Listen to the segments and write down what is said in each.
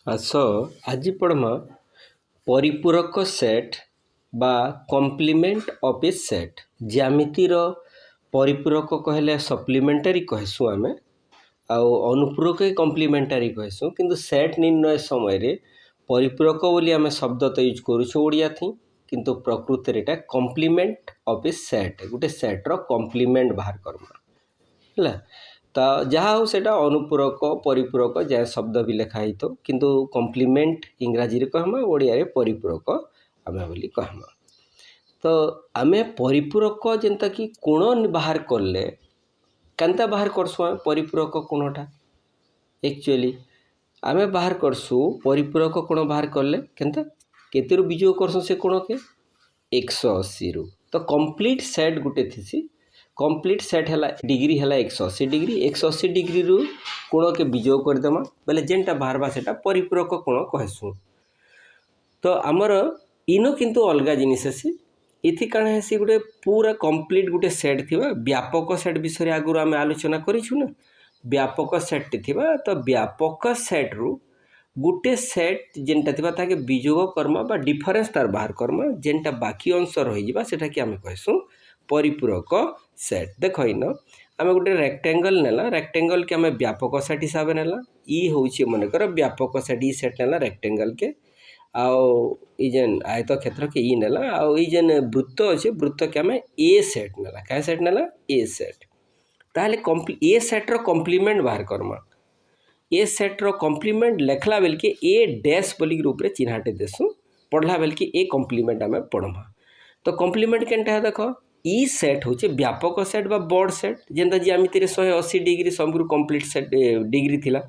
ଆସ ଆଜି ପଢ଼ମା ପରିପୂରକ ସେଟ୍ ବା କମ୍ପ୍ଲିମେଣ୍ଟ ଅଫ୍ ଏ ସେଟ୍। ଜ୍ୟାମିତିର ପରିପୂରକ କହିଲେ ସପ୍ଲିମେଣ୍ଟାରୀ କହିସୁଁ ଆମେ, ଆଉ ଅନୁପୂରକ କମ୍ପ୍ଲିମେଣ୍ଟାରୀ କହିସୁଁ, କିନ୍ତୁ ସେଟ୍ ନିର୍ଣ୍ଣୟ ସମୟରେ ପରିପୂରକ ବୋଲି ଆମେ ଶବ୍ଦ ତ ୟୁଜ୍ କରୁଛୁ ଓଡ଼ିଆ ଥି, କିନ୍ତୁ ପ୍ରକୃତରେ ଏଇଟା କମ୍ପ୍ଲିମେଣ୍ଟ ଅଫ୍ ଏ ସେଟ୍, ଗୋଟେ ସେଟ୍ର କମ୍ପ୍ଲିମେଣ୍ଟ ବାହାର କର୍ମା ହେଲା। ତ ଯାହା ହଉ ସେଇଟା ଅନୁପୂରକ ପରିପୂରକ ଯାହା ଶବ୍ଦ ବି ଲେଖା ହେଇଥାଉ, କିନ୍ତୁ କମ୍ପ୍ଲିମେଣ୍ଟ ଇଂରାଜୀରେ କହମା, ଓଡ଼ିଆରେ ପରିପୂରକ ଆମେ ବୋଲି କହମା। ତ ଆମେ ପରିପୂରକ ଯେନ୍ତାକି କୋଣ ବାହାର କଲେ କେନ୍ତା ବାହାର କରସୁଁ ପରିପୂରକ କୋଣଟା एक्चुअली आमे बाहर करसु परिपूरक कोण बाहर करले केनता केतेरु विजोग करसु से कोण के 180 रु। तो कंप्लीट सेट गुटे थिसी, कंप्लीट सेट हैला डिग्री हैला 180 डिग्री, 180 डिग्री रु कोण के विजोग कर देमा बेले जेनटा बाहरबा सेटा परिपूरक कोण कहसु। तो आमर इनो किंतु अलगा जिनिस है इथि काण हेसी गुटे पूरा कंप्लीट गुटे सेट थिबा व्यापक सेट विषय आगुर आमे आलोचना करिछु ना। व्यापक सेट थिबा तो व्यापक सेट रु गुटे सेट जेनटा थिबा ताके विजोग कर्मा बा डिफरेंस तार बाहर कर्मा जेनटा बाकी अंश रही जिबा सेटा कि आमे कहसु परिपूरक सेट। देखो इन आमे गुटे रेक्टेंगल नेला, रेक्टेंगल के आमे व्यापक सेट हिसाब नेला, ई होउछि मने कर व्यापक सेट, ई सेट नेला रेक्टेंगल के, आउ ई जेन आयत क्षेत्र के ई नेला, आउ ई जेन वृत्त अच्छे वृत्त के आमे ए सेट नेला, क्या सेट नेला ए सेट। ताहले ए सेट रो कॉम्प्लीमेंट बाहर करमा, ए सेट रो कॉम्प्लीमेंट लेखला बेल के ए डैश बोली रूप रे चिन्हाटे देसु, पढ़ला बेल के ए कॉम्प्लीमेंट आमे पढ़मा। तो कॉम्प्लीमेंट केनटा है देखो ई सेट होचे व्यापक सेट बा बड़ सेट जेंता ज्यामिति रे 180 डिग्री सबरु कंप्लीट सेट डिग्री थिला,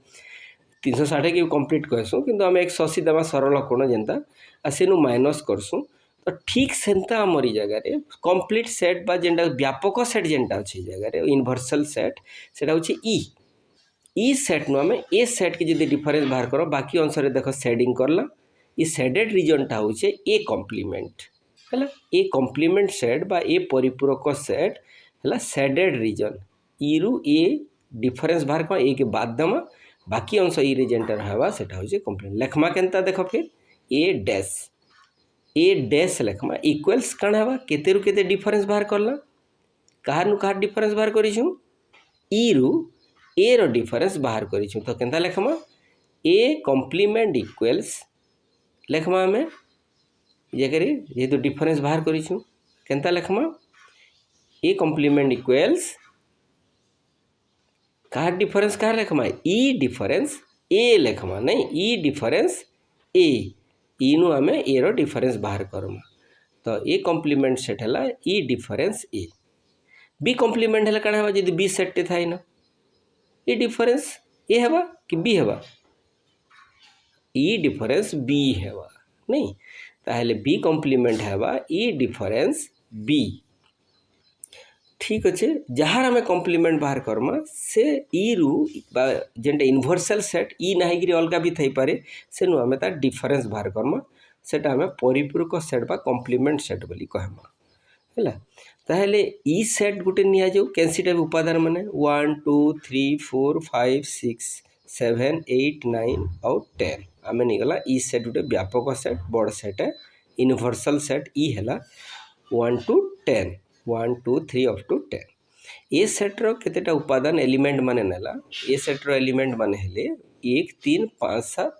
360 के कंप्लीट कहसु, किंतु आम 180 देवा सरल कोण जेनता आ सेनु माइनस करसु। तो ठीक सेंता आमरी जगह कंप्लीट सेट बा जेनटा व्यापक सेट जेनटा अच्छे जगह यूनिवर्सल सेट सेटा होची ई सेट नु आमे ए सेट के जदि डिफरेंस बाहर करो बाकी अनुसार देखो शेडिंग करला, ई शेडेड रीजन टा होचे ए कॉम्प्लीमेंट हैला। ए कॉम्प्लीमेंट सेट बा ए परिपूरक सेट हैला शेडेड रीजन, ई रु ए डिफरेंस बाहर कर ए के बाद दमा बाकी अंश ई रे जेनटा रहबा सेटा होचे कॉम्प्लीमेंट। लेखमा केनता देखो फिर ए डैश लेखमा इक्वल्स काण हवा केते रु केते डिफरेंस बाहर करला, कहार नु कहार डिफरेंस बाहर करिछु ई रु ए रो डिफरेंस बाहर करिछु। तो केनता लेखमा ए कॉम्प्लीमेंट इक्वल्स लेखमा हमें ये करी जेहेतु डिफरेंस बाहर करिछु केनता लेखमा ए कॉम्प्लीमेंट इक्वल्स कहार डिफरेंस कहार लेखमा ई डिफरेंस ए लेखमा नहीं ई डिफरेंस ए इनु आमे ए रो डिफरेंस बाहर करमा। तो ए कॉम्प्लीमेंट सेट हैला ई डिफरेंस ए, बी कॉम्प्लीमेंट हैला काण हवा जदि बी सेट थाई ना ए डिफरेंस ए हवा कि बी हवा ई डिफरेंस बी हवा नहीं, ताहले बी कॉम्प्लीमेंट हवा ई डिफरेंस बी। ठीक अच्छे जहाँ आम कॉम्प्लीमेंट बाहर करमा से ई रु जेनटा यूनिवर्सल सेट ई नहीं कि अलग भी थी पारे से नु आम तार डिफरेंस बाहर करमा सेटा आम परिपूरक सेट बा कॉम्प्लीमेंट सेट बोली कहमा हैला। ताहले ई सेट गुटे निया जाऊ कैंसीटा भी उपादान माने 1 2 3 4 5 6 7 8 9 और 10 आम नहीं गला ई सेट गुटे व्यापक सेट बड़ सेट है यूनिवर्सल सेट ई हैला 1 to 10 1 2 3 up to 10। ए सेट्र केतेटा उपादान एलिमेंट माने नेला, ए सेट्र एलिमेंट माने हेले 1 3 5 7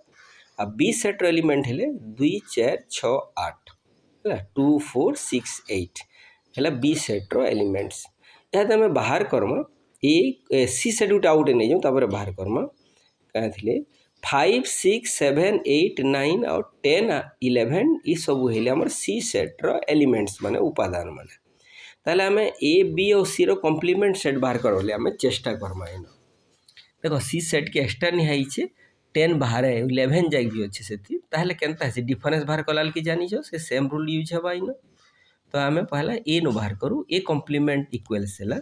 आ बी सेट्र एलिमेंट हेले 2 4 6 8 हैला 2 4 6 8 हैला बी सेट्र एलिमेंट्स। याद हमें बाहर करमा ए सी सेट गुटे आउट नहीं जाऊँ तापर बाहर करमा क्या थिले 5 6 7 8 9 और 10 11 ये सब हेले हमर सी सेट्र एलिमेंट्स माने उपादान माने। ताहले आमे ए बी और सी रो कॉम्प्लीमेंट सेट बाहर करले आमे चेष्टा करमा इन देखो सी सेट के एक्स्ट्रा निहाई छे 10 बाहर है 11 जाई भी अच्छे से थी ताहले केनता है डिफरेंस बाहर कलाल की जानी छो से सेम रूल यूज हवा इन। तो आमे पहला ए नो बाहर करू ए कॉम्प्लीमेंट इक्वल्स हैला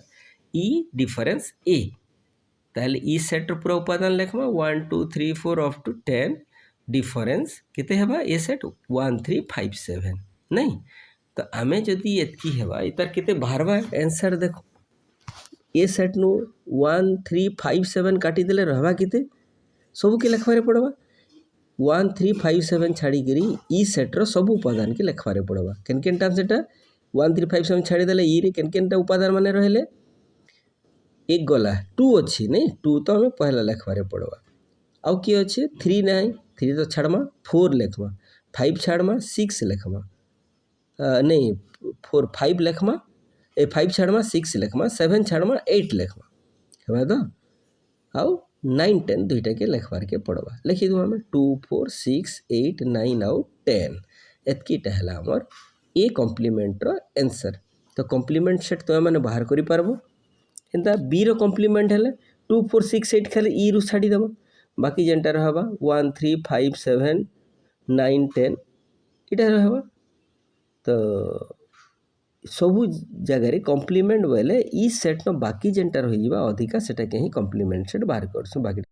ई डिफरेंस ए, ताहले ई सेट रो पूरा उपादान लेखमा 1 2 3 4 अप टू 10 डिफरेंस केते हेबा ए सेट 1 3 5 7 नहीं। तो आमे जदि एतकी हेबा इतार केते बाहरबा आंसर देखो ए सेट नु 1 3 5 7 काटी देले रहबा केते सब के लिखबारे पड़बा 1 3 5 7 छाड़ी ई सेट्र सब उपादान के लेखबारे पड़वा केन केनटा सेटा 1 3 5 7 छाड़ी देले ई रे केन केनटा उपादान माने रहले एक गला 2 अच्छी नहीं 2 तो हमें पहला लेखबारे पड़वा आउ किए अच्छे 3 नहीं 3 तो छाड़मा 4 लेखमा 5 छाड़मा 6 लेखमा नहीं 4 5 लेखमा 5 छाड़मा 6 लेखमा 7 छाड़मा 8 लेखमा है तो आउ 9 10 दुईटा के लेखबार के पड़वा लिखी दू हमें 2 4 6 8 9 आउ 10 एतकीटा है आमर ए कम्प्लीमेंटर आंसर तो कम्प्लीमेंट सेट तुम मैंने बाहर कर पारबो एंता बी रो कम्प्लीमेंट है 2 4 6 8 खाली ई रु छाड़ी देव बाकी जेनटा रहबा 1 3 5 7 9 10 इटा रहबा तो सबू जगह कम्प्लीमेंट बोले ई सेट न बाकी जेनटा रही अधिका सेटा के ही कम्प्लीमेंट सेट बाहर करसु बाकी